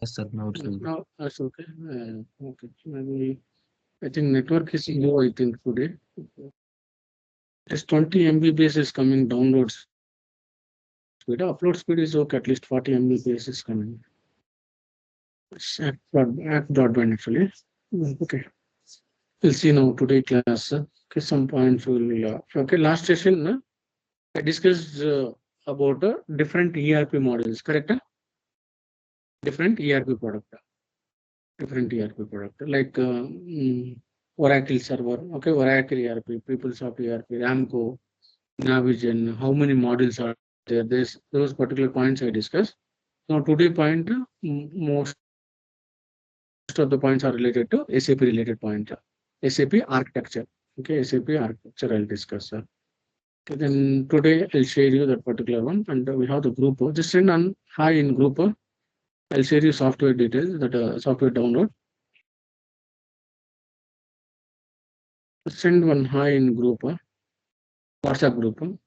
Yes, sir. Now it's good. Now that's okay. Okay. Maybe I think network is low, I think today. This 20 Mbps is coming download speed. Upload speed is okay, at least 40 Mbps is coming. It's app broadband actually. Okay. We'll see now today class. Okay, some points will. Okay, last session I discussed about different ERP models, correct? Different ERP product, different ERP product like Oracle server, okay, Oracle ERP, PeopleSoft ERP, Ramco, Navision. How many models are there? There's those particular points I discussed. Now today point, most of the points are related to SAP related point, SAP architecture. Okay, SAP architecture I'll discuss. Okay, then today I'll share you that particular one, and we have the group. Just send on hi in group. I'll share you software details, that software download. Send one hi in group, WhatsApp group.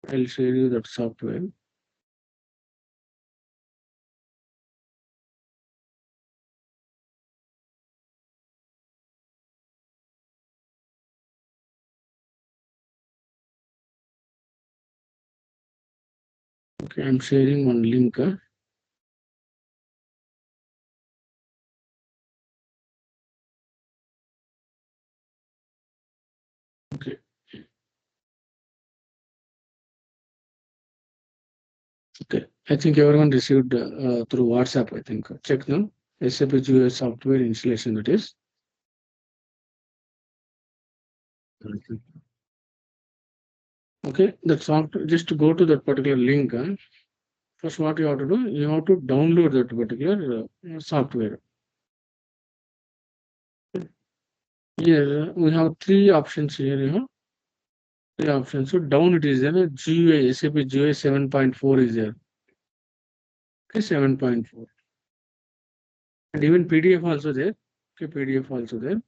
I'll share you that software. Okay, I'm sharing one link. Okay, okay. I think everyone received through WhatsApp. I think check now. SAP GUI software installation. That is. Okay, that software. Just to go to that particular link. First, what you have to do, you have to download that particular software. Here we have three options here. You know, three options. So down it is there. GUI SAP GUI 7.4 is there. Okay, 7.4. And even PDF also there. Okay, PDF also there.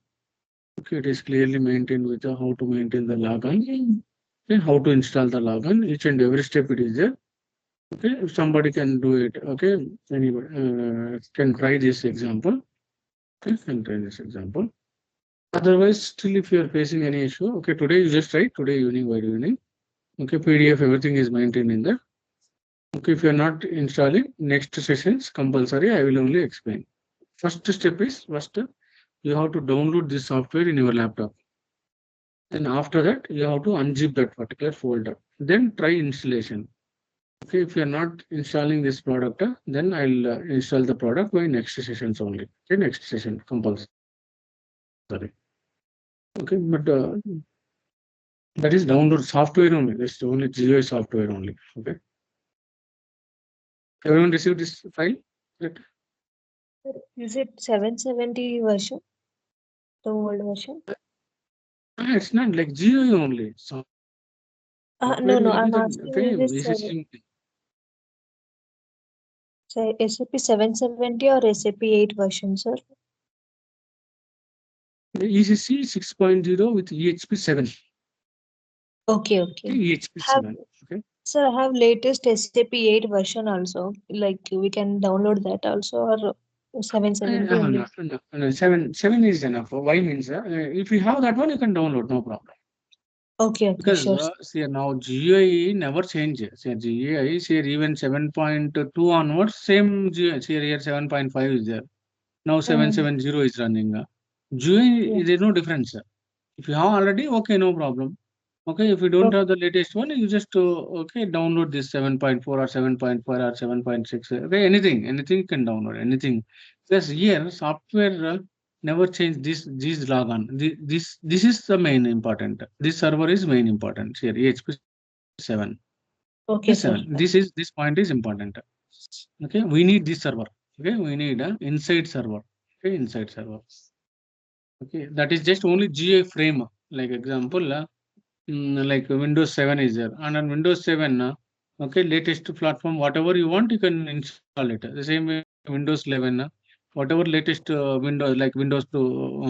Okay, it is clearly maintained with how to maintain the login, okay, how to install the login. Each and every step it is there. Okay, if somebody can do it, okay, anybody can try this example. Okay, can try this example. Otherwise, still if you are facing any issue, okay, today you just try today evening by evening. Okay, PDF everything is maintained in there. Okay, if you are not installing, next sessions compulsory. I will only explain. First step is first you have to download this software in your laptop. Then after that, you have to unzip that particular folder. Then try installation. Okay, if you are not installing this product, then I'll install the product by next sessions only. Okay, next session compulsory. Okay, but that is download software only. That's only GUI software only. Okay, everyone received this file? Right? Is it 770 version, the old version? It's not like GUI only. Software will be the No, no, same. I'm Okay, asking, is this this is SAP 770 or SAP 8 version, sir? ECC 6.0 with EHP 7. Okay, Okay, okay. EHP Have 7. Okay. Sir, I have latest SAP 8 version also. Like we can download that also, or 770 No, only. no, no, 7 is enough. Why means if you have that one, you can download, no problem. Okay, okay, Because sure. see now GUI never changes. See, GUI see even 7.2 onwards, same GUI. See here 7.5 is there. Now Mm, 770 is running. GUI yes. there is no difference. If you have already, okay, no problem. Okay, if you don't Okay, have the latest one, you just okay download this 7.4 or 7.5 or 7.6. Okay, anything you can download anything. Because here software never change this logon. This is the main important. This server is main important here. EHP 7. EHP okay, 7. sir. This point is important. Okay, we need this server. Okay, we need a inside server. Okay, inside server. Okay, that is just only GA frame. Like example. Like Windows 7 is there. And on Windows 7, okay, latest platform, whatever you want, you can install it. The same way Windows 11, whatever latest Windows, like Windows to,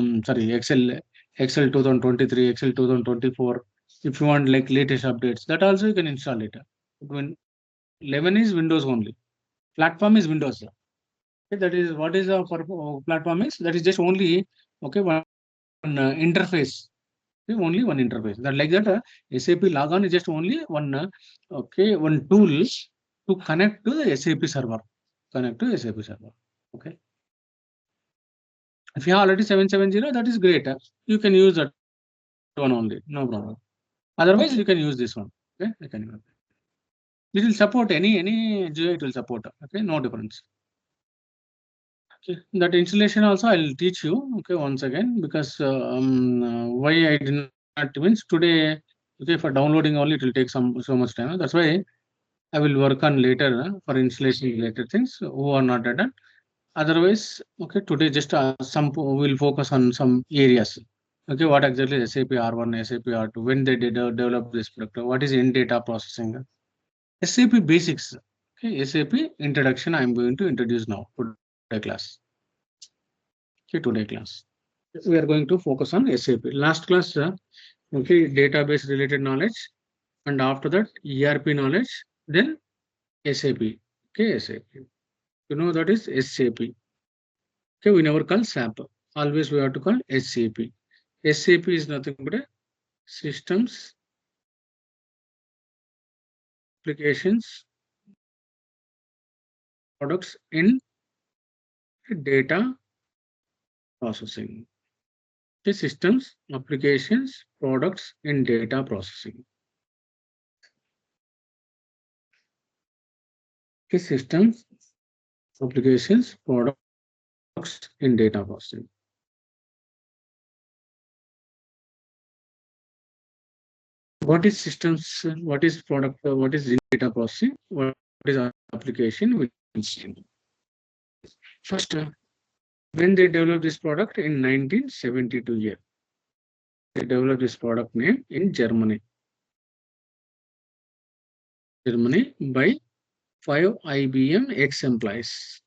Excel 2023, Excel 2024. If you want like latest updates, that also you can install it. When 11 is Windows only. Platform is Windows. Okay, that is what is our platform is. That is just only okay one interface. Okay, only one interface. That like that SAP logon is just only one okay one tool to connect to the SAP server. Connect to SAP server. Okay. If you have already 770, that is great. You can use that one only, no problem. Otherwise, you can use this one. Okay, you can use it. It will support any GUI. It will support. Okay, no difference. Okay, that installation also I'll teach you. Okay, once again because why I did not means today. Okay, for downloading only it will take so much time. That's why I will work on later for installation related things who are not done. Otherwise, okay, today just we'll focus on some areas. Okay, what exactly is SAP R1, SAP R2, when they did develop this product, what is in data processing, SAP basics. Okay, SAP introduction. I'm going to introduce now today class. Okay, today class. We are going to focus on SAP. Last class, okay, database related knowledge, and after that ERP knowledge, then SAP. Okay, SAP. You know that is SAP. Okay, we never call SAP. Always we have to call SAP. SAP is nothing but a systems, applications, products in data processing. The systems, applications, products in data processing. The systems, applications, products in data processing. What is systems? What is product? What is data processing? What is application? Which first, when they developed this product in 1972 year, they developed this product name in Germany. Germany by 5 IBM ex-employees.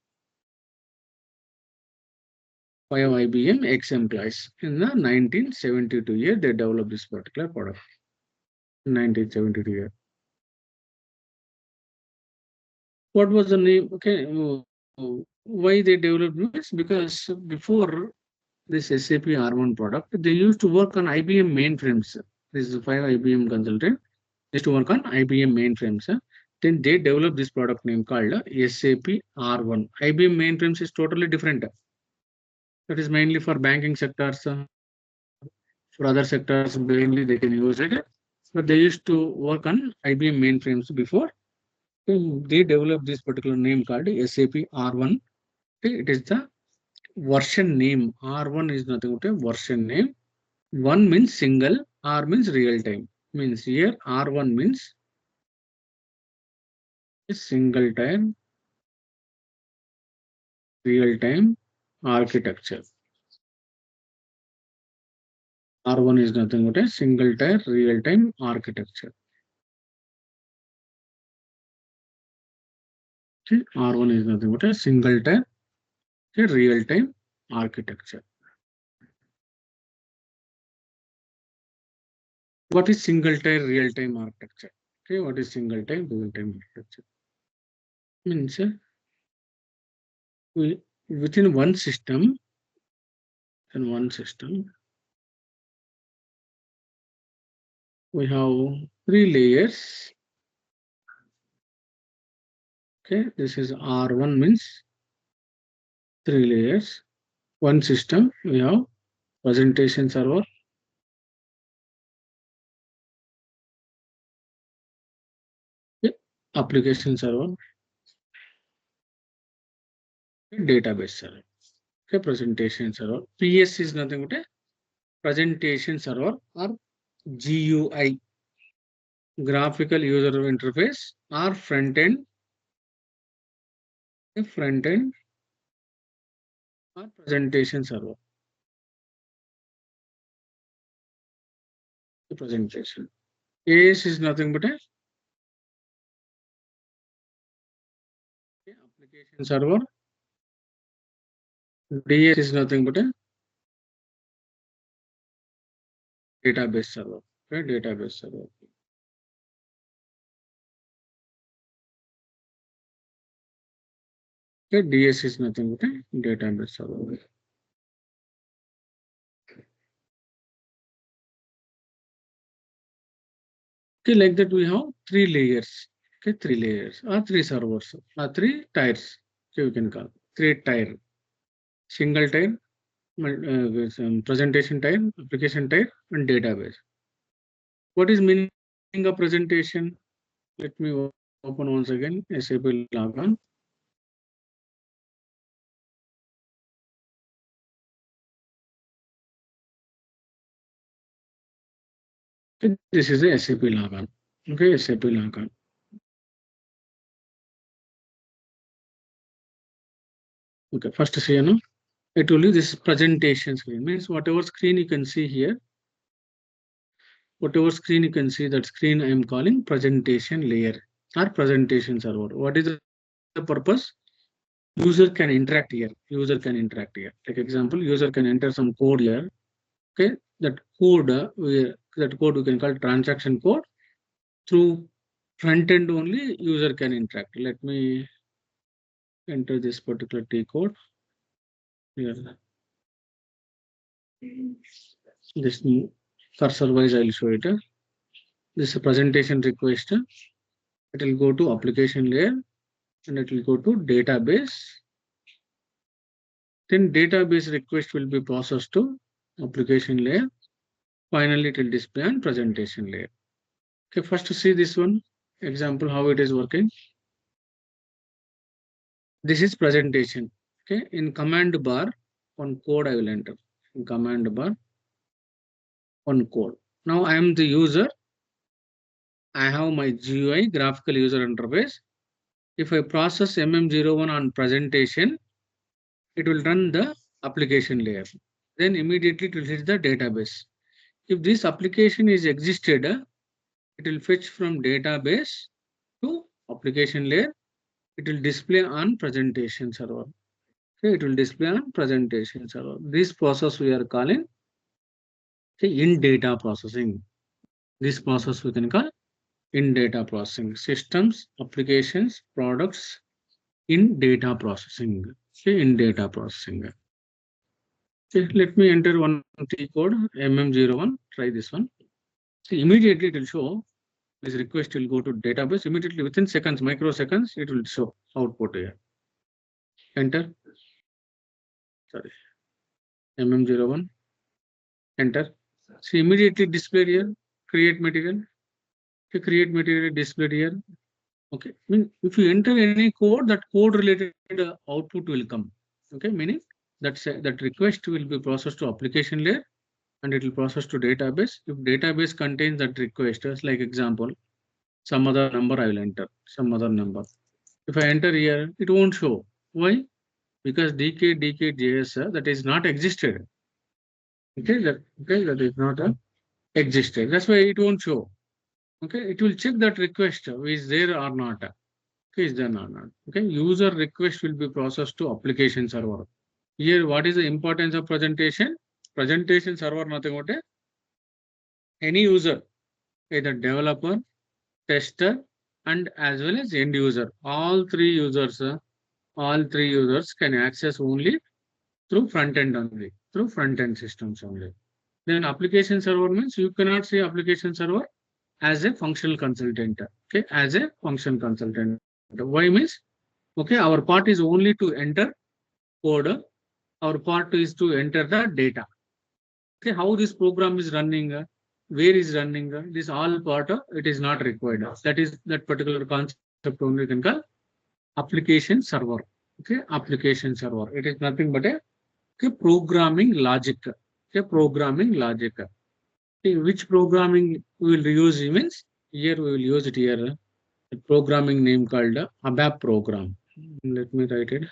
5 IBM ex-employees. In the 1972 year, they developed this particular product. 1972 year. What was the name? Okay, why they developed this? Because before this SAP R1 product, they used to work on IBM mainframes. This is 5 IBM consultant. They used to work on IBM mainframes. Then they developed this product name called SAP R1. IBM mainframes is totally different. That is mainly for banking sectors. For other sectors, mainly they can use it. But they used to work on IBM mainframes before. They developed this particular name called SAP R1. It is the version name. R1 is nothing but a version name. One means single, R means real time. Means here R1 means single time, real time architecture. R1 is nothing but a single tier real time architecture. Okay. R1 is nothing but a single tier real time architecture. What is single tier real time architecture? Okay, what is single time real time architecture? Means within one system, we have three layers. Okay, this is R1 means three layers. One system, we have presentation server, okay, application server, database server. Okay, presentation server. PS is nothing but a presentation server or GUI, graphical user interface, or front end, or presentation server. The presentation. AS is nothing but a application server. DS is nothing but a database server. Okay, database server. Okay, DS is nothing but a database server. Okay, like that we have three layers. Okay, three layers or three servers or three tiers. Okay, we can call three tier. Single tier, presentation tier, application tier, and database. What is meaning of presentation? Let me open once again SAP login. Okay, this is a SAP login. Okay, SAP login. Okay, first see, you know, I told you this presentation screen means whatever screen you can see here, whatever screen you can see, that screen I am calling presentation layer or presentation server. What is the purpose? User can interact here. User can interact here. Like example, user can enter some code here. Okay, that code that code we can call transaction code. Through front end only, user can interact. Let me enter this particular T code here. This cursor wise, I'll show it. This presentation request. It will go to application layer and it will go to database. Then database request will be processed to application layer. Finally, it will display on presentation layer. Okay, first to see this one example how it is working. This is presentation. Okay, in command bar, one code I will enter. In command bar, one code. Now I am the user. I have my GUI, graphical user interface. If I process MM01 on presentation, it will run the application layer. Then immediately it will hit the database. If this application is existed, it will fetch from database to application layer. It will display on presentation server. Okay, it will display on presentation server. This process we are calling, okay, in data processing. This process we can call in data processing. Systems, applications, products in data processing. Okay, in data processing. Okay, let me enter one T code MM01. Try this one. See, immediately it will show this request will go to database. Immediately within seconds, microseconds, it will show output here. Enter. Sorry. MM01. Enter. See, immediately displayed here. Create material. Okay, create material displayed here. Okay. I mean, if you enter any code, that code related output will come. Okay, meaning that request will be processed to application layer and it will process to database. If database contains that request, as like example, some other number I will enter, some other number. If I enter here, it won't show. Why? Because DK that is not existed. Okay, that is not existed. That's why it won't show. Okay, it will check that request is there or not. Okay, is there or not? Okay, user request will be processed to application server. Here, what is the importance of presentation? Presentation server, nothing but any user, either developer, tester, and as well as end user. All three users can access only through front end only, through front end systems only. Then application server means you cannot see application server as a functional consultant. Okay, as a function consultant. Why means, okay, our part is only to enter code. Our part is to enter the data. Okay, how this program is running, where is running, this all part, it is not required. That is that particular concept only can call application server. Okay, application server. It is nothing but a programming logic. Okay, programming logic. Okay, which programming we will use means here we will use it here. A programming name called ABAP program. Let me write it.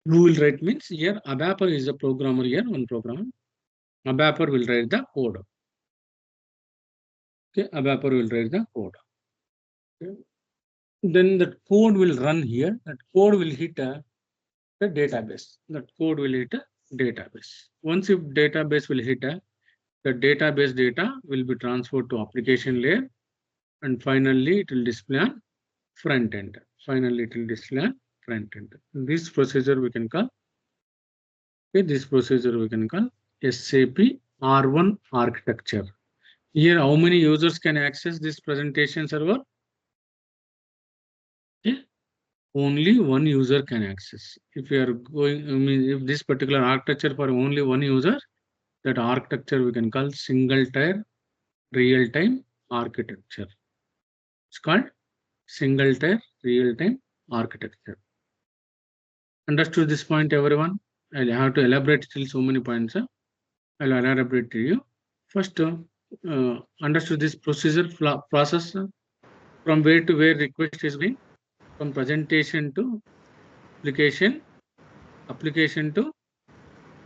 Who will write means here ABAP is a programmer here, one program. ABAP will write the code. Okay, ABAP will write the code. Okay. Then that code will run here. That code will hit the database. That code will hit a database. Once if database will hit the database data will be transferred to application layer. and finally it will display on front end. Finally, it will display on front end. This procedure we can call, okay, this procedure we can call SAP R1 architecture. Here, how many users can access this presentation server? Okay. Only one user can access. If you are going, I mean, if this particular architecture for only one user, that architecture we can call single tier real time architecture. It's called single tier real time architecture. Understood this point, everyone? I'll have to elaborate still so many points. I'll elaborate to you. First, understood this procedure process from where to where request is going, from presentation to application, application to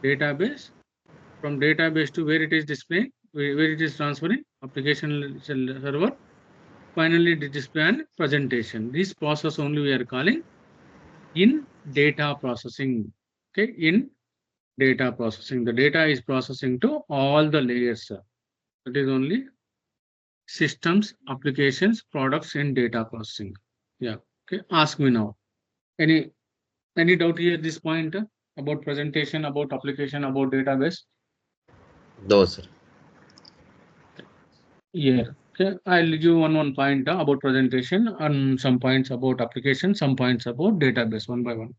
database, from database to where it is displaying, where it is transferring, application server, finally it display and presentation. This process only we are calling in data processing. Okay, in data processing. The data is processing to all the layers. That is only systems, applications, products, and data processing. Yeah. Okay. Ask me now. Any any doubt here at this point about presentation, about application, about database? No, sir. Yeah. Okay. I'll give one point about presentation and some points about application, some points about database one by one.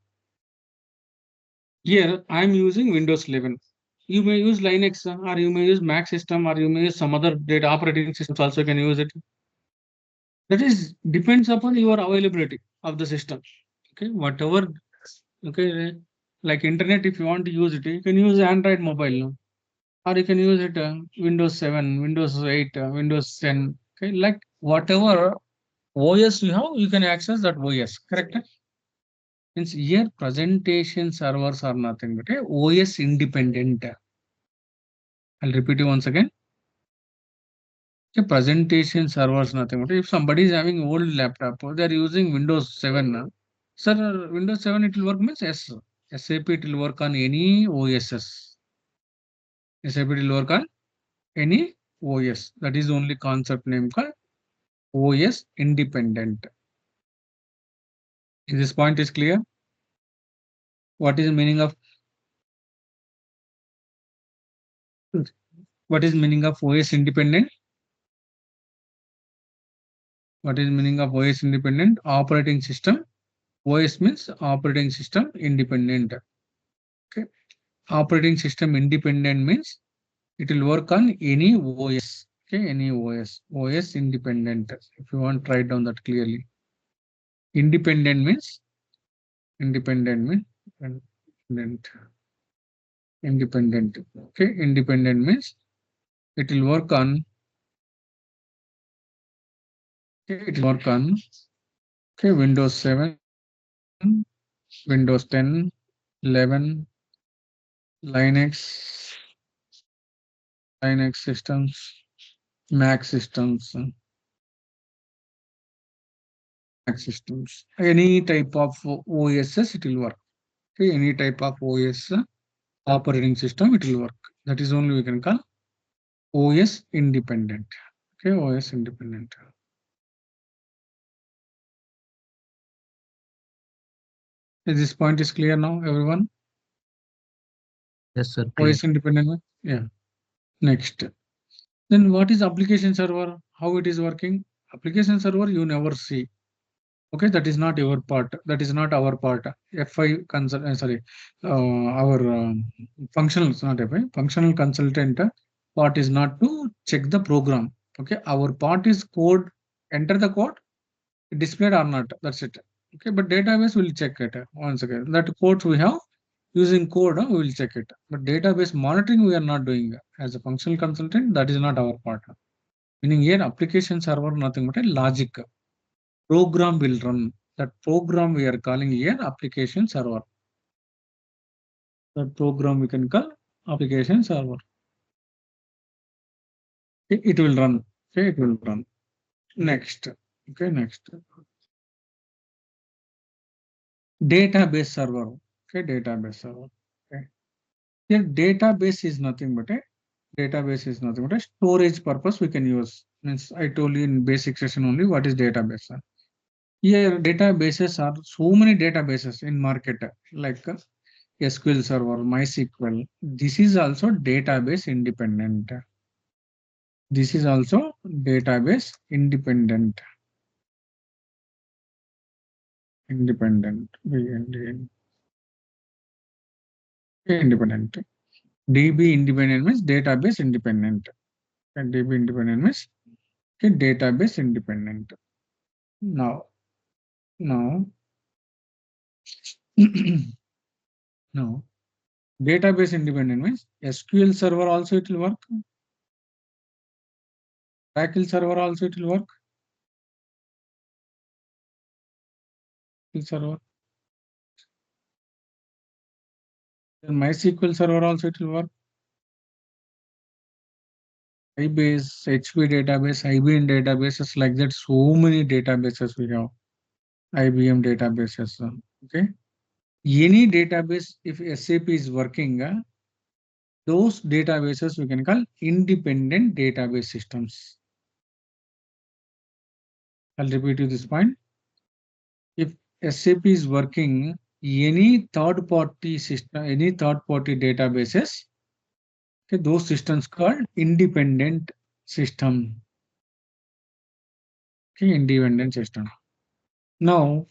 Here I'm using Windows 11. You may use Linux or you may use Mac system or you may use some other data operating systems also can use it. That is depends upon your availability of the system. Okay, whatever. Okay, like internet, if you want to use it, you can use Android mobile now, or you can use it Windows 7, Windows 8, Windows 10. Okay, like whatever OS you have, you can access that OS. Correct? Means here presentation servers are nothing but a OS independent. I'll repeat it once again. A presentation servers nothing but if somebody is having old laptop, they are using Windows 7. Sir, Windows 7 it will work means yes. SAP it will work on any OSs. SAP it will work on any OS. That is only concept name called OS independent. Is this point is clear? What is the meaning of OS independent? What is meaning of OS independent? Operating system. OS means operating system independent. Okay. Operating system independent means it will work on any OS. Okay, any OS. OS independent. If you want, write down that clearly. Independent means independent. Independent. Okay, independent means it will work on. Okay, it will work on. Okay, Windows 7, Windows 10, 11, Linux, Linux systems, Mac systems, Mac systems. Any type of OSs it will work. Okay, any type of OS operating system it will work. That is only we can call OS independent. Okay, OS independent. This point is clear now, everyone? Yes, sir. Clear. OS independent. Yeah. Next. Then what is application server? How it is working? Application server you never see. Okay, that is not your part. That is not our part. FI consult. Sorry, our functional. It's not FI. Functional consultant part is not to check the program. Okay, our part is code. Enter the code, displayed or not. That's it. Okay, but database will check it once again. That codes we have using code, we will check it. But database monitoring we are not doing as a functional consultant. That is not our part. Meaning here application server nothing but a logic. Program will run. That program we are calling here application server. That program we can call application server. Okay, it will run. Okay, it will run. Next. Okay, next. Database server. Okay, database server. Okay. Here database is nothing but a storage purpose we can use. Means I told you in basic session only what is database. Here databases are so many databases in market like SQL Server, MySQL. This is also database independent. This is also database independent. Independent. Independent. DB independent means database independent. And DB independent means database independent. Now, now, now, database independent means SQL Server also it will work. Oracle Server also it will work. Server. Then MySQL Server also it will work. Ibase, HP database, IBM databases like that. So many databases we have. IBM databases. Okay. Any database, if SAP is working, those databases we can call independent database systems. I'll repeat you this point. If SAP is working, any third-party system, any third-party databases, okay, those systems called independent system. Okay, independent system. Now,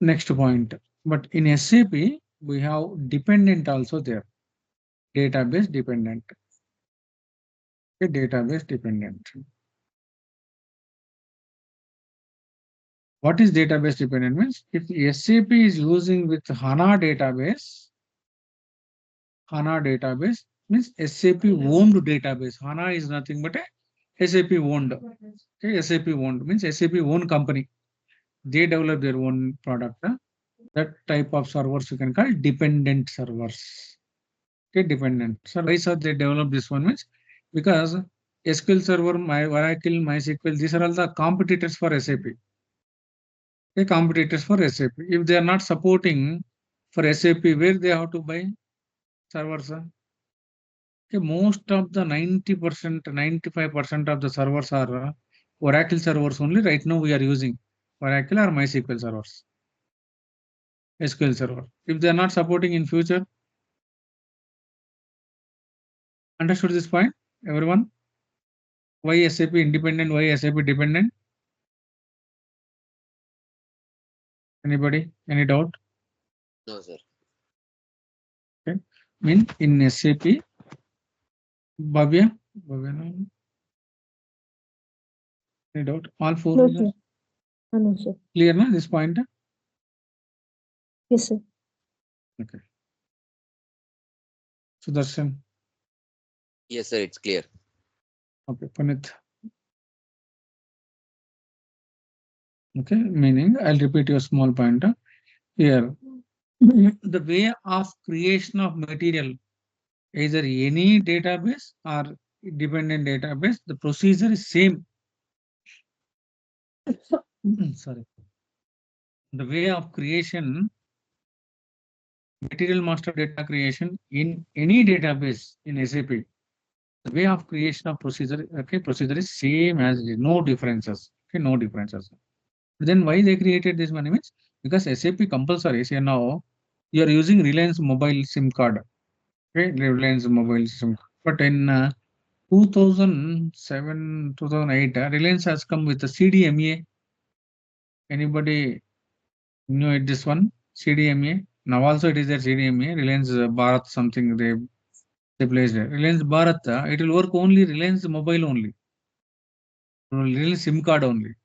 next point. But in SAP, we have dependent also there. Database dependent. Okay, database dependent. What is database dependent means? If SAP is using with HANA database means SAP owned database. HANA is nothing but a SAP owned. Okay, SAP owned means SAP own company. They develop their own product. That type of servers you can call dependent servers. Okay, dependent. So why sir they develop this one means because SQL Server, Oracle, MySQL, these are all the competitors for SAP. Okay, competitors for SAP. If they are not supporting for SAP, where they have to buy servers? Okay, most of the 90%, 95% of the servers are Oracle servers only. Right now we are using Oracle or MySQL servers. SQL Server. If they are not supporting in future, understood this point, everyone? Why SAP independent? Why SAP dependent? Anybody? Any doubt? No, sir. Okay. Mean in SAP, Bhavya, no? Any doubt? All four No, users? sir. No, sir. Clear na this point? Yes, sir. Okay. Sudarshan. Yes, sir. It's clear. Okay, Punit. Okay, meaning I'll repeat your small point here. The way of creation of material, either any database or dependent database, the procedure is same. Sorry. The way of creation, material master data creation in any database in SAP, the way of creation of procedure, okay, procedure is same as it is, no differences. Okay, no differences. Then why they created this one means because SAP compulsory. Say now you are using Reliance mobile SIM card. Okay, Reliance mobile SIM. But in 2007, 2008, Reliance has come with the CDMA. Anybody knew it? This one CDMA. Now also it is a CDMA. Reliance Bharat something they placed it. Reliance Bharat. It will work only Reliance mobile only. Reliance SIM card only.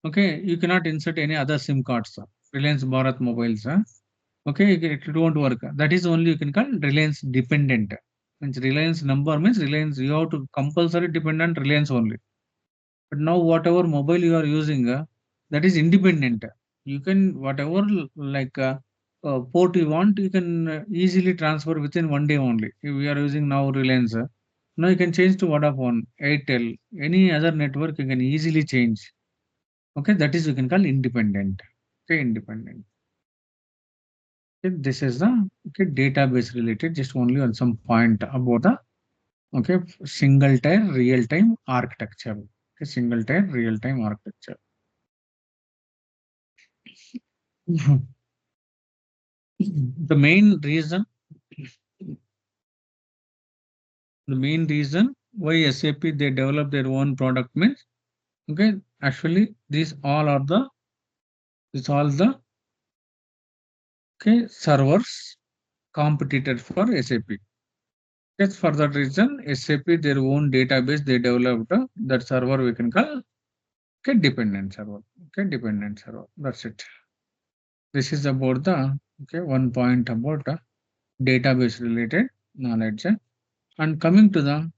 Okay, you cannot insert any other SIM cards. Reliance Bharat mobiles. Okay, it won't work. That is only you can call Reliance dependent. Means Reliance number means Reliance. You have to compulsory dependent Reliance only. But now whatever mobile you are using, that is independent. You can whatever like port you want, you can easily transfer within 1 day only. If we are using now Reliance, now you can change to Vodafone, Airtel, any other network you can easily change. Okay, that is you can call independent. Okay, independent. Okay, this is the okay database related. Just only on some point about the Okay, single tier real time architecture. Okay, single tier real time architecture. The main reason, why SAP they develop their own product means, okay, actually these all the okay servers competitor for SAP. Yes, for that reason, SAP their own database they developed that server we can call okay dependent server. Okay, dependent server. That's it. This is about the okay one point about database related knowledge. And coming to the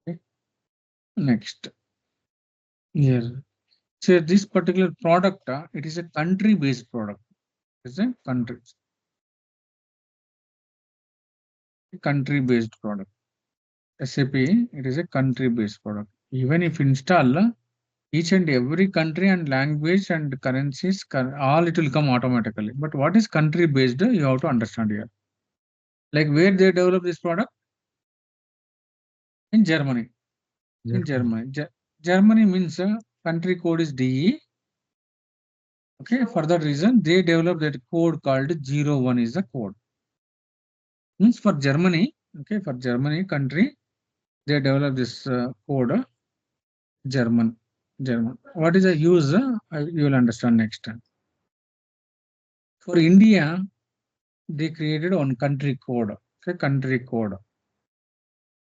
okay, next here. So this particular product, it is a country-based product. It's a country-based product. SAP, it is a country-based product. Even if install each and every country and language and currencies, all it will come automatically. But what is country-based? You have to understand here. Like where they develop this product? In Germany. In Germany. Germany means country code is DE. Okay, for that reason, they developed that code called 01 is the code. Means for Germany, okay, for Germany country, they developed this code German. German. What is the use? You will understand next time. For India, they created one country code. Okay, country code.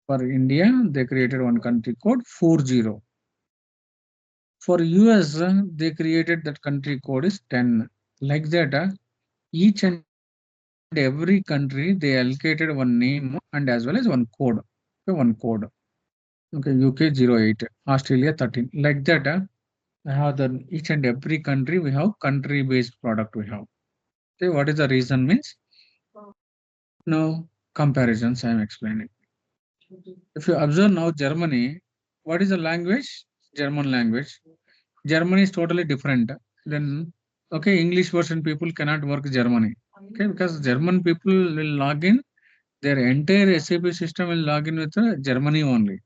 For India, they created one country code 40. For US, they created that country code is 10. Like that, each and every country they allocated one name and as well as one code. Okay, one code. Okay, UK 08, Australia 13. Like that, I have the each and every country we have country-based product we have. Okay, what is the reason means? Now comparisons I am explaining. If you observe now Germany, what is the language? German language. Germany is totally different. Then okay, English version people cannot work Germany. Okay, because German people will log in, their entire SAP system will log in with Germany only.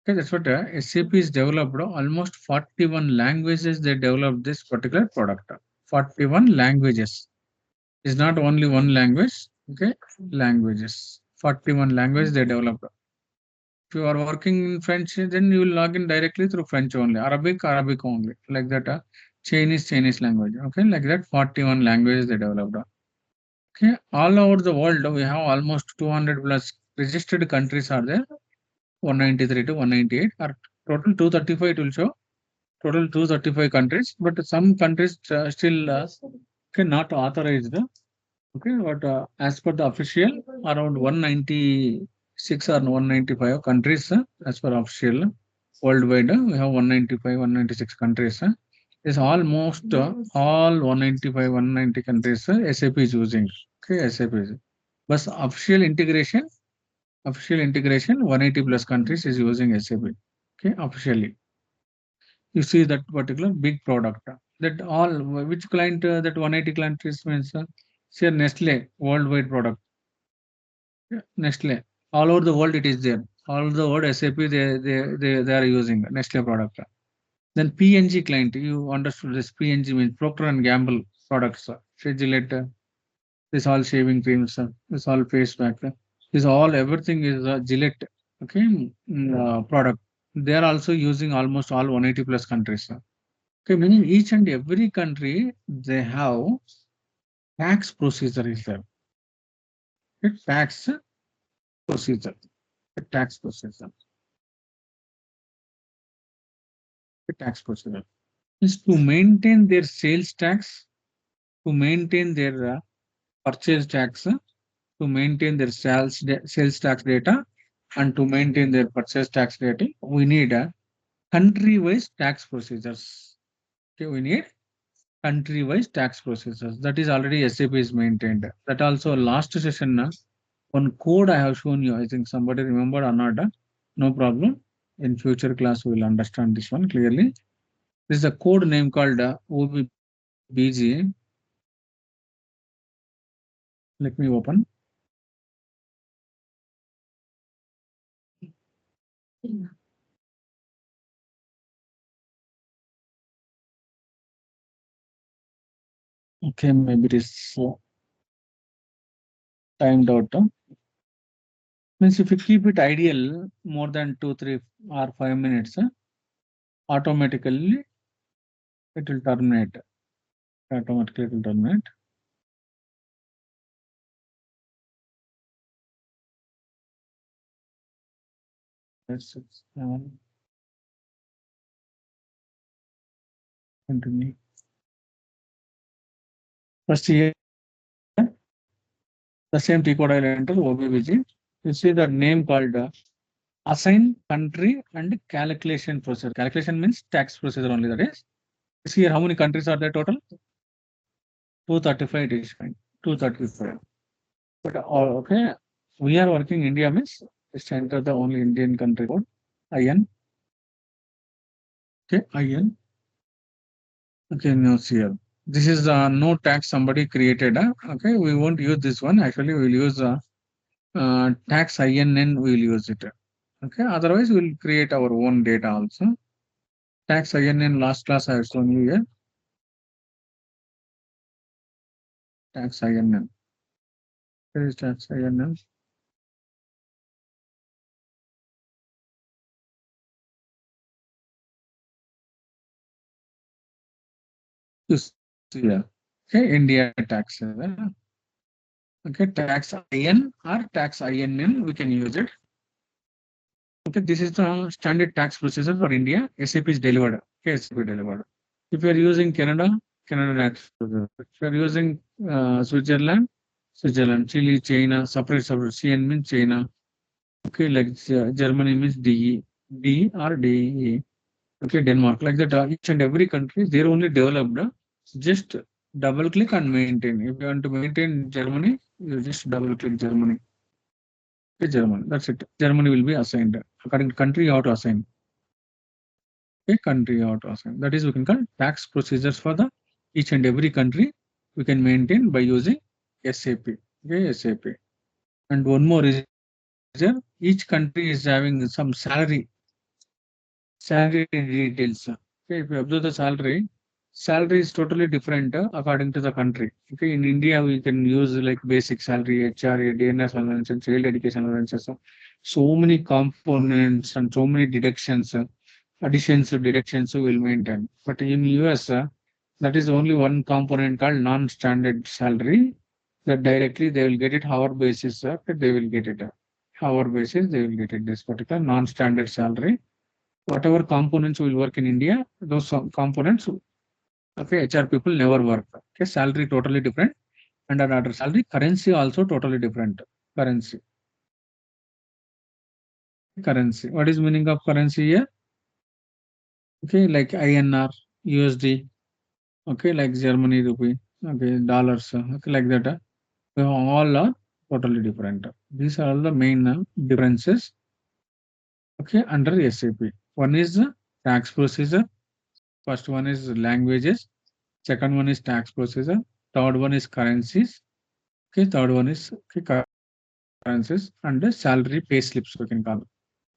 Okay, that's what SAP is developed. Almost 41 languages they developed this particular product. 41 languages. It's not only one language. Okay, languages. 41 languages they developed. If you are working in French, then you will log in directly through French only. Arabic only. Like that. Chinese language. Okay, like that. 41 languages they developed. Okay, all over the world we have almost 200 plus registered countries are there. 193 to 198 or total 235 it will show total 235 countries, but some countries still cannot authorize the okay, but as per the official around 196 or 195 countries as per official worldwide we have 195 196 countries is almost all 195 190 countries SAP is using. Okay, SAP is but official integration 180 plus countries is using SAP. Okay, officially you see that particular big product that all which client that 180 countries means say Nestle worldwide product. Yeah, Nestle all over the world it is there, all over the world SAP they are using Nestle product. Then PNG client, you understood this PNG means Procter and Gamble products, Gillette, this all shaving creams, this all face pack, this all everything is Gillette. Okay, product. They are also using almost all 180 plus countries. Okay, meaning each and every country they have tax procedure is there. Okay, tax procedure. Tax procedure. Tax procedure is to maintain their sales tax, to maintain their purchase tax, to maintain their sales tax data, and to maintain their purchase tax data. We need a country-wise tax procedures. Okay, we need country-wise tax procedures. That is already SAP is maintained. That also last session, one code I have shown you. I think somebody remembered or not. No problem. In future class, we will understand this one clearly. This is a code name called OBP. BG. Let me open. Okay, maybe it is timed out. Means if you keep it ideal more than 2, 3, or 5 minutes, automatically it will terminate. Automatically it will terminate. That's it. Continue. First here, the same T code I'll enter OBBG. You see the name called assign country and calculation procedure. Calculation means tax procedure only, that is. See here how many countries are there total? 235 it is fine. 235. But okay, we are working India means just enter the only Indian country code. IN. Okay, IN. Okay, now see here. This is no tax somebody created. Okay, we won't use this one. Actually, we will use tax INN. We will use it. Okay, otherwise we will create our own data also. Tax INN last class I have shown you here. Tax INN. Where is tax INN? This here. Okay, India tax. Okay, tax IN or tax INN, we can use it. Okay, this is the standard tax procedure for India. SAP is delivered. Okay, SAP delivered. If you are using Canada, Canada tax procedure. If you are using Switzerland, Switzerland, Chile, China, separate. CN means China. Okay, like Germany means DE, D or DE. Okay, Denmark, like that. Each and every country, they're only developed. Just double click and maintain. If you want to maintain Germany, you just double click Germany. Okay, Germany. That's it. Germany will be assigned. According to country, you have to assign. Okay, country you have to assign. That is, we can call tax procedures for the each and every country. We can maintain by using SAP. Okay, SAP. And one more is there. Each country is having some salary details. Okay, if you observe the salary is totally different according to the country. Okay, in India we can use like basic salary, HRA, DNS allowance, and child education allowances. So many components and so many deductions, additions to deductions will maintain. But in US, that is only one component called non-standard salary. That directly they will get it hour basis. They will get it hour basis. They will get it this particular non-standard salary. Whatever components will work in India, those components, okay, HR people never work. Okay, salary totally different, and another salary, currency also totally different. Currency, currency. What is meaning of currency here? Okay, like INR, USD. Okay, like Germany rupee. Okay, dollars. Okay, like that. They all are totally different. These are all the main differences. Okay, under SAP. One is tax procedure. First one is languages. Second one is tax procedure. Third one is currencies. Okay, third one is okay, currencies and the salary pay slips we can call.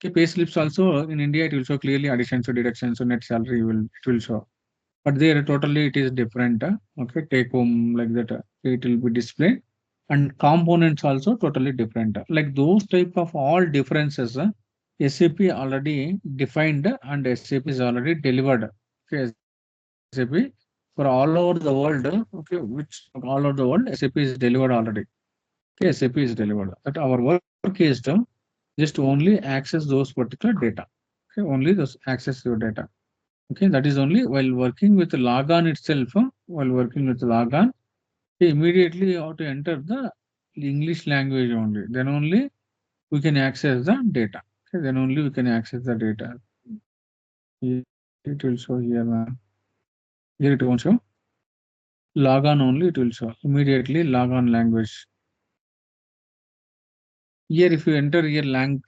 Okay, pay slips also in India it will show clearly additions to deductions, so net salary will show. But there totally it is different. Okay, take home like that it will be displayed, and components also totally different. Like those type of all differences, SAP already defined and SAP is already delivered. Okay, SAP for all over the world. Okay, which all over the world SAP is delivered already. Okay, SAP is delivered. But our work is to just only access those particular data. Okay, only those access your data. Okay, that is only while working with logon itself. While working with logon, immediately you have to enter the English language only. Then only we can access the data. Okay, then only we can access the data. It will show here. Here it won't show. Logon only it will show. Immediately logon language. Here, if you enter here,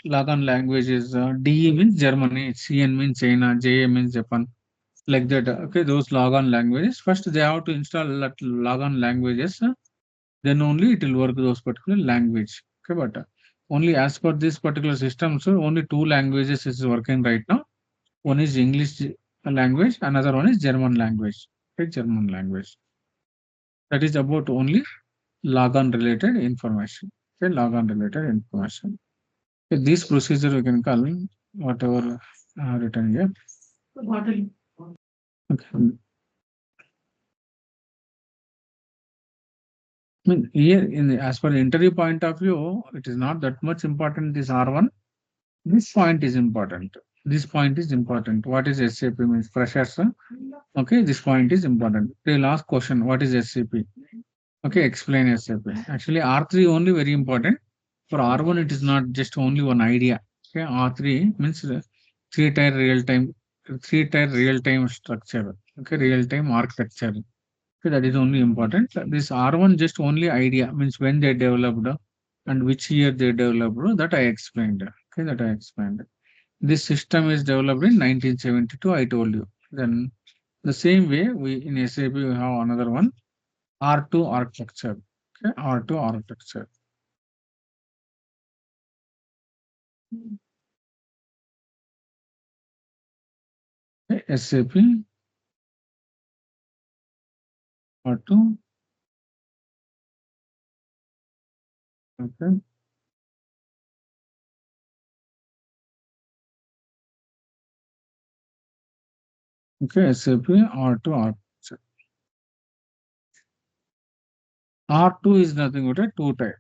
logon language is DE means Germany, CN means China, JA means Japan. like that. Okay, those logon languages. First, they have to install that logon languages. Then only it will work those particular language. Okay, but only as per this particular system, so only two languages is working right now. One is English language, another one is German language. Okay, German language. That is about only logon related information. Okay, logon related information. Okay, this procedure we can call whatever written here. Okay. I mean, here as per the interview point of view, it is not that much important. This R1, this point is important. This point is important. What is SAP means freshers? Okay, this point is important. The last question, what is SAP? Okay, explain SAP. Actually, R3 only very important. For R1, it is not just only one idea. Okay, R3 means three-tier real-time structure. Okay, real-time architecture. Okay, that is only important. This R1 just only idea means when they developed and which year they developed. That I explained. Okay, that I explained. This system is developed in 1972. I told you. Then the same way we in SAP we have another one R2 architecture. Okay, R2 architecture. Okay, SAP R2. Okay. Okay, SAP R2 architecture. R2 is nothing but a two type.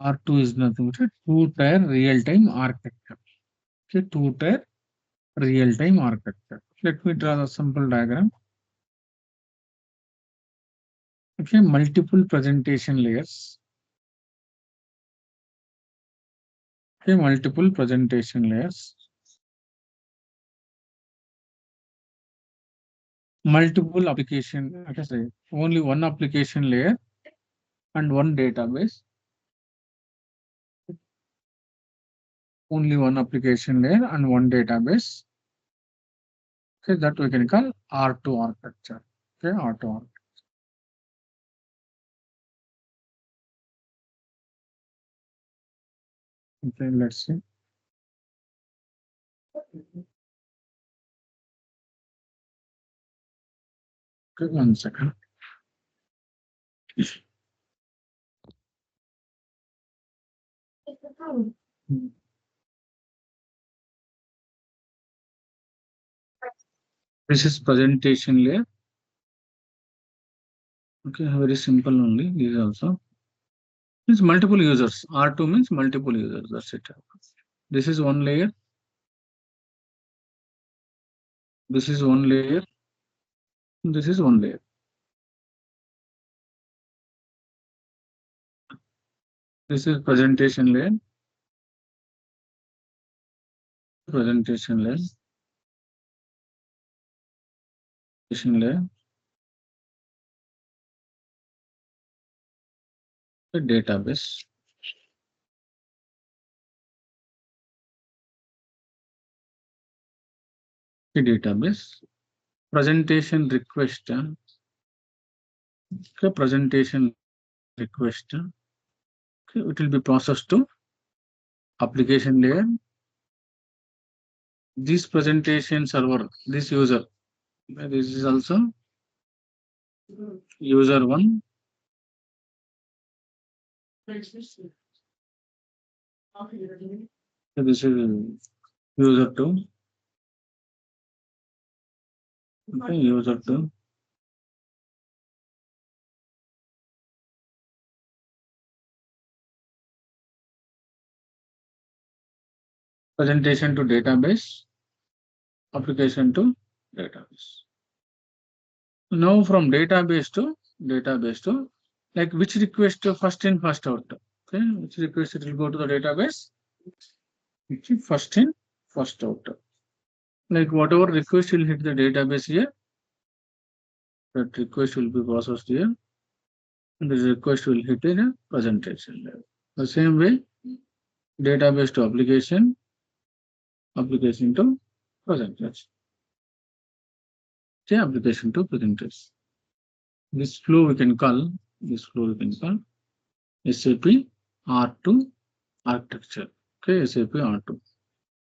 R2 is nothing but a two-tier real-time architecture. Okay, two-tier real-time architecture. Let me draw the simple diagram. Okay, multiple presentation layers. Okay, multiple presentation layers. Multiple application, okay, sorry, only one application layer and one database. Only one application layer and one database. Okay, that we can call R2 architecture. Okay, R2 architecture. Okay, let's see. Okay, 1 second. This is presentation layer. Okay, very simple only. This also means multiple users. R2 means multiple users. That's it. This is one layer. This is one layer. This is one layer. This is presentation layer. Presentation layer. Presentation layer. The database. The database. Presentation request. Okay, presentation request. Okay, it will be processed to application layer. This presentation server, this user. This is also user one. This is user two. Okay, user two. Presentation to database. Application to database. Now from database to like which request first in first out. Okay, which request it will go to the database. Which first in first out. Like whatever request will hit the database here, that request will be processed here, and the request will hit in a presentation level. The same way, database to application, application to presenters. Okay, application to presenters. This flow we can call SAP R2 architecture. Okay, SAP R2.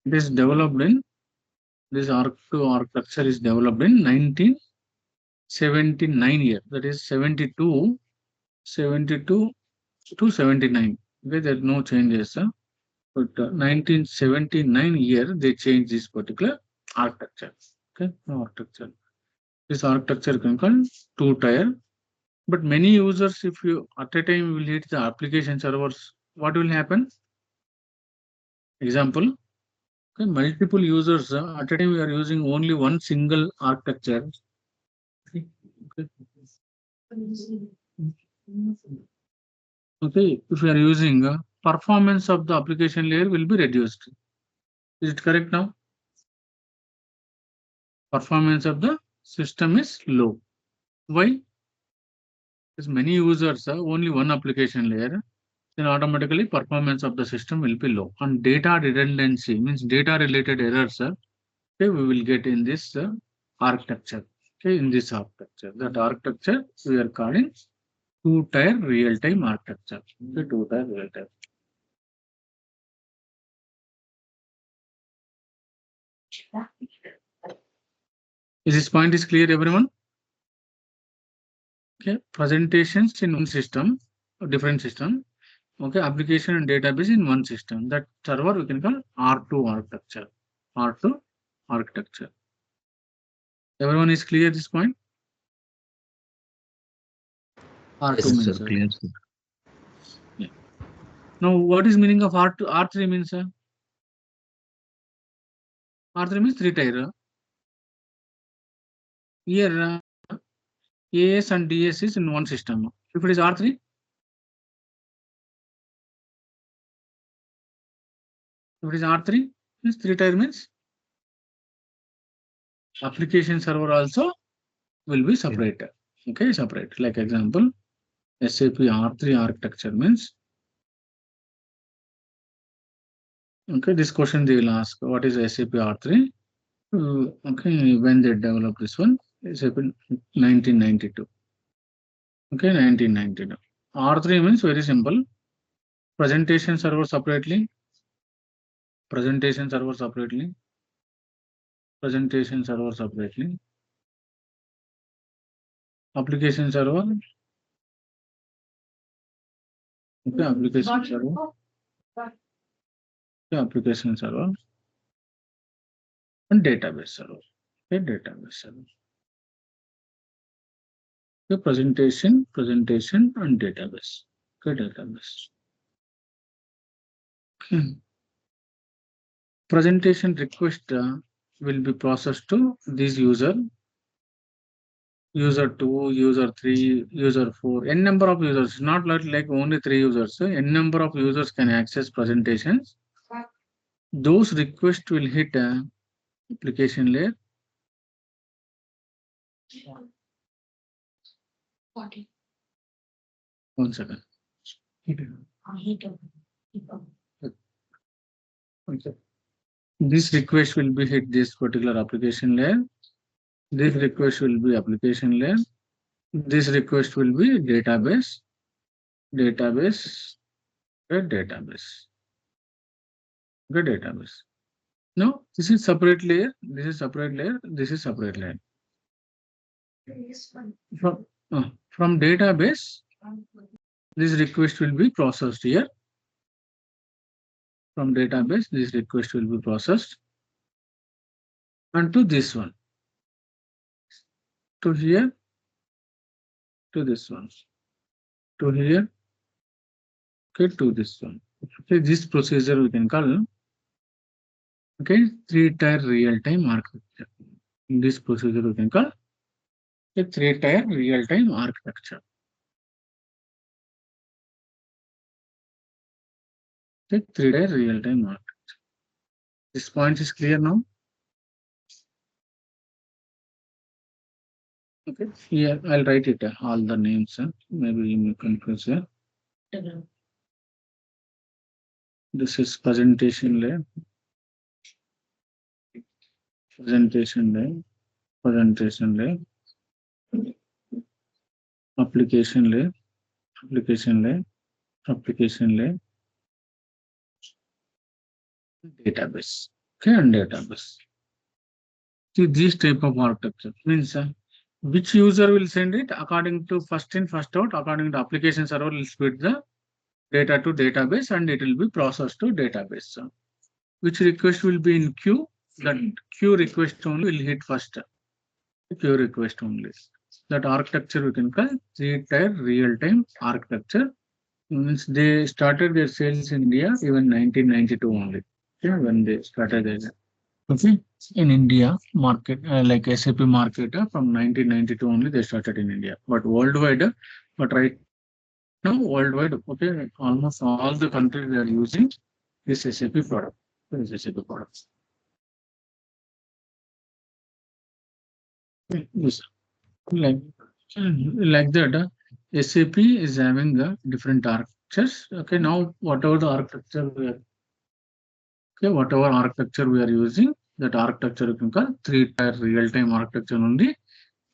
It is developed in this R2 architecture is developed in 1979 year. That is 72 to 79. Okay, there are no changes. But 1979 year they changed this particular architecture. Okay, architecture. This architecture can call two-tier. But many users, if you at a time will hit the application servers, what will happen? Example, okay, multiple users at a time we are using only one single architecture. Okay. Okay, if we are using performance of the application layer will be reduced. Is it correct now? Performance of the system is low. Why? Because many users only one application layer, then automatically performance of the system will be low. And data redundancy means data related errors. Okay, we will get in this architecture. Okay, in this architecture, that architecture we are calling two-tier real-time architecture. Okay, two-tier real-time. Is this point is clear, everyone? Okay, presentations in one system, different system. Okay, application and database in one system. That server we can call R2 architecture. R2 architecture. Everyone is clear this point? R2 Yes, means sir. Clear, sir. yeah. Now, what is meaning of R2? R3 means R3 means three-tier. Here, AS and DS is in one system. If it is R3, if it is R3, means three-tier means application server also will be separate. Okay, separate. Like example, SAP R3 architecture means. Okay, this question they will ask, what is SAP R3? Okay, when they developed this one, SAP 1992. Okay, 1992. R3 means very simple. Presentation server separately. Presentation server separately. Presentation server separately. Application server. Okay, application server. Okay, application server. And database server. Okay, database server. Okay, presentation and database. Okay, database. Okay. Presentation request will be processed to this user, user 2, user 3, user 4, n number of users, not like only 3 users. N number of users can access presentations. Those requests will hit application layer. One second. Okay. This request will be hit this particular application layer. This request will be application layer. This request will be database, database, database. Okay, database. No, this is separate layer. This is separate layer. This is separate layer. From database, this request will be processed here. From database, this request will be processed. And to this one. To here. To this one. To here. Okay, to this one. Okay, this procedure we can call. Okay, three-tier real-time architecture. In this procedure we can call a three-tier real-time architecture. Okay, three-tier real-time architecture. This point is clear now. Okay, here I'll write it all the names. Maybe you may confuse here. This is presentation layer, presentation layer, presentation layer, application layer, application layer, application layer, database. Okay, and database. See, this type of architecture means which user will send it according to first in, first out, according to application server will split the data to database and it will be processed to database. So, which request will be in queue? That queue request only will hit first. Queue request only. That architecture we can call three-tier real-time architecture. Means they started their sales in India even 1992 only. Yeah, when they started their okay in India market like SAP market from 1992 only they started in India, but worldwide. But right now worldwide, okay, almost all the countries they are using this SAP product. This SAP products. Yes. Like like that. SAP is having different architectures. Okay, now whatever the architecture we are okay, whatever architecture we are using, that architecture you can call three-tier real-time architecture only.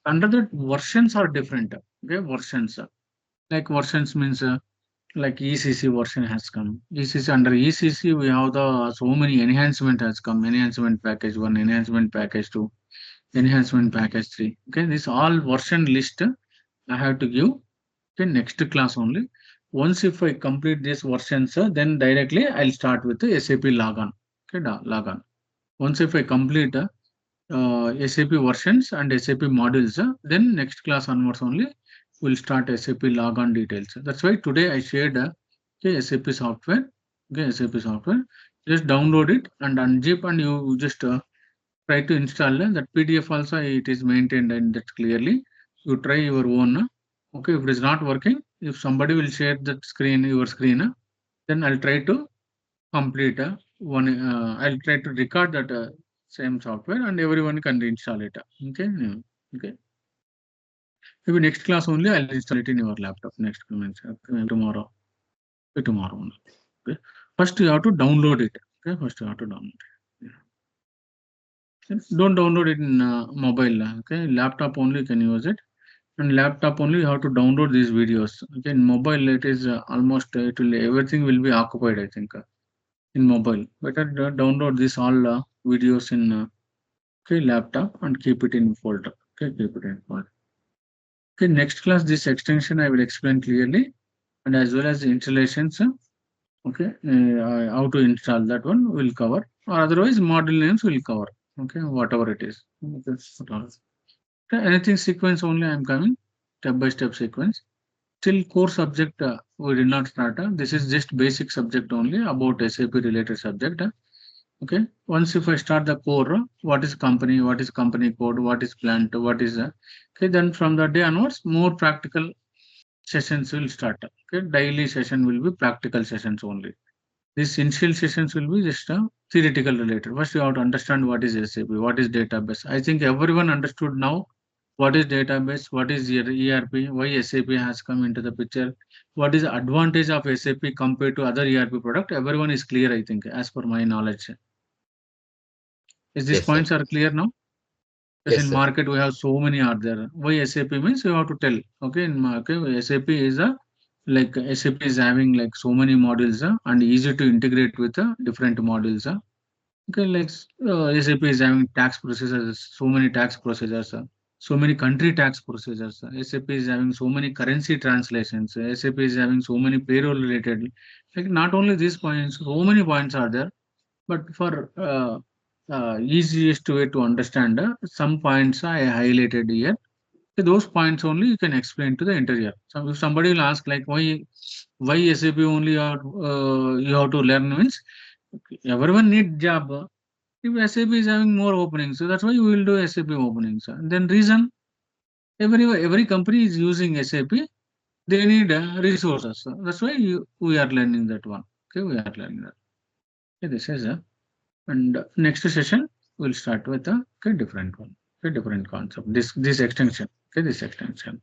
Under that versions are different. Okay, versions. Like versions means like ECC version has come. ECC under ECC we have the so many enhancement has come. Enhancement package 1, enhancement package 2, enhancement package 3. Okay, this all version list I have to give. Okay, next class only. Once if I complete this versions, then directly I'll start with the SAP logon. Okay, logon. Once if I complete SAP versions and SAP modules, then next class onwards only we'll start SAP logon details. That's why today I shared okay, SAP software. Okay, SAP software. Just download it and unzip and you just try to install that PDF also it is maintained and that clearly. You try your own. Okay, if it is not working, if somebody will share that screen, your screen, then I'll try to complete one. I'll try to record that same software and everyone can install it. Okay, okay. Maybe next class only I'll install it in your laptop. Next tomorrow. Tomorrow only. Okay. First you have to download it. Okay, first you have to download it. Yeah. Don't download it in mobile. Okay, laptop only you can use it. And laptop only you have to download these videos. Okay, in mobile it is almost it will everything will be occupied. I think in mobile. Better download this all videos in okay laptop and keep it in folder. Okay, keep it in folder. Okay, next class this extension I will explain clearly and as well as the installations. Okay, how to install that one will cover or otherwise module names will cover. Okay, whatever it is. Okay, anything sequence only I am coming step by step sequence. Still core subject we did not start. This is just basic subject only about SAP related subject. Okay, once if I start the core, what is company code, what is plant, what is okay, then from the day onwards more practical sessions will start. Okay, daily session will be practical sessions only. These initial sessions will be just theoretical related. First you have to understand what is SAP, what is database. I think everyone understood now what is database, what is your ERP, why SAP has come into the picture, what is the advantage of SAP compared to other ERP product. Everyone is clear, I think, as per my knowledge. Is these Yes, sir. points are clear now? Yes, Yes, in sir. market we have so many are there. Why SAP means you have to tell. Okay, in market SAP is a like SAP is having like so many modules and easy to integrate with different modules. Okay, like SAP is having tax procedures, so many tax procedures, so many country tax procedures. SAP is having so many currency translations. SAP is having so many payroll related. Like not only these points, so many points are there. But for easiest way to understand, some points I highlighted here. So those points only you can explain to the interviewer. So if somebody will ask like why SAP only you have to learn means everyone need job. If SAP is having more openings, so that's why we will do SAP openings. And then reason every company is using SAP, they need resources. So that's why we are learning that one. Okay, we are learning that. Okay, this is and next session we'll start with a okay, different one, a different concept. This extension. Okay, this extension.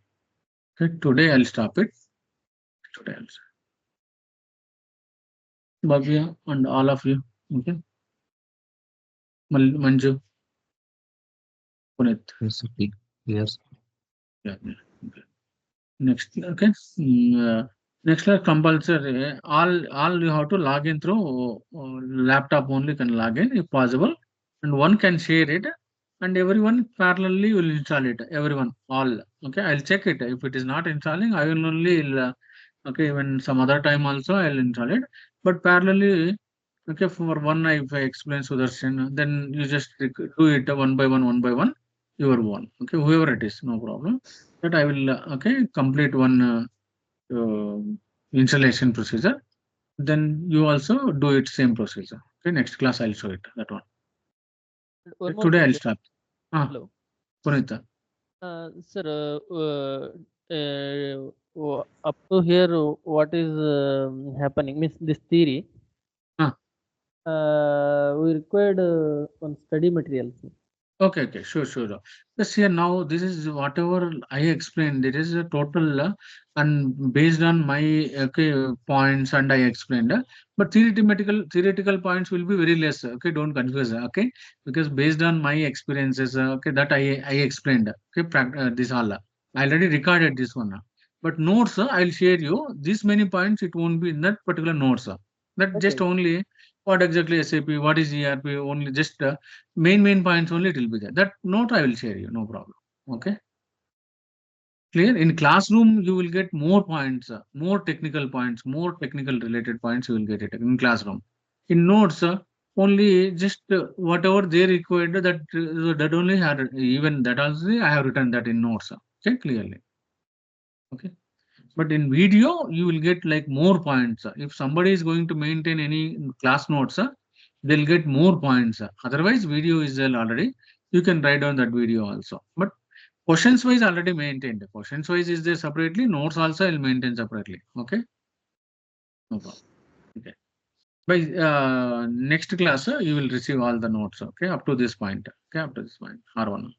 Okay, today I'll stop it. Today I'll stop. Bhavya, and all of you. Okay. Manju, Puneet. Yes, okay. Yes. Yeah. Yeah. Okay. Next, okay. Next class compulsory. All you have to log in through laptop only can log in if possible, and one can share it, and everyone parallelly will install it. Everyone, all. Okay, I'll check it. If it is not installing, I will only. Okay, when some other time also I'll install it. But parallelly, okay, for one if I explain Sudarshan, then you just do it one by one, your one. Okay, whoever it is, no problem. That I will okay complete one installation procedure. Then you also do it same procedure. Okay, next class I'll show it that one. One more Today thing, I'll sir. start. Ah, Hello. Punita. Sir, up to here, what is happening? Means this theory, Ah, we required one study materials. okay, okay, sure, sure. Just here now, this is whatever I explained. It is a total and based on my okay points, and I explained. But theoretical points will be very less. Okay, don't confuse. Okay, because based on my experiences, okay, that I explained. Okay, this all. I already recorded this one. But notes, I'll share you. These many points, it won't be in that particular notes. That just Okay. only what exactly SAP, what is ERP, only just main points only it will be there. That note I will share you, no problem. Okay, clear. In classroom you will get more points, more technical points, more technical related points you will get it in classroom. In notes, only just whatever they required, that only had, even that also I have written that in notes. Okay, clearly. Okay, but in video you will get like more points. If somebody is going to maintain any class notes, they'll get more points. Otherwise video is there already, you can write down that video also. But questions wise already maintained. Questions wise is there separately, notes also I'll maintain separately. Okay, no problem. Okay, by next class you will receive all the notes. Okay, up to this point. Okay, up to this point, R1.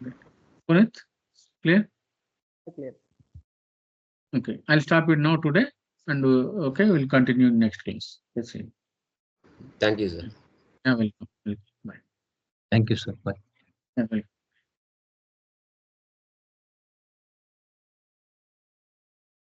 Okay. Punit, clear? Clear. Okay, I'll stop it now today, and okay, we'll continue next class. Let's see. Thank you, sir. Yeah, welcome. Welcome. Bye. Thank you, sir. Bye. Yeah, welcome.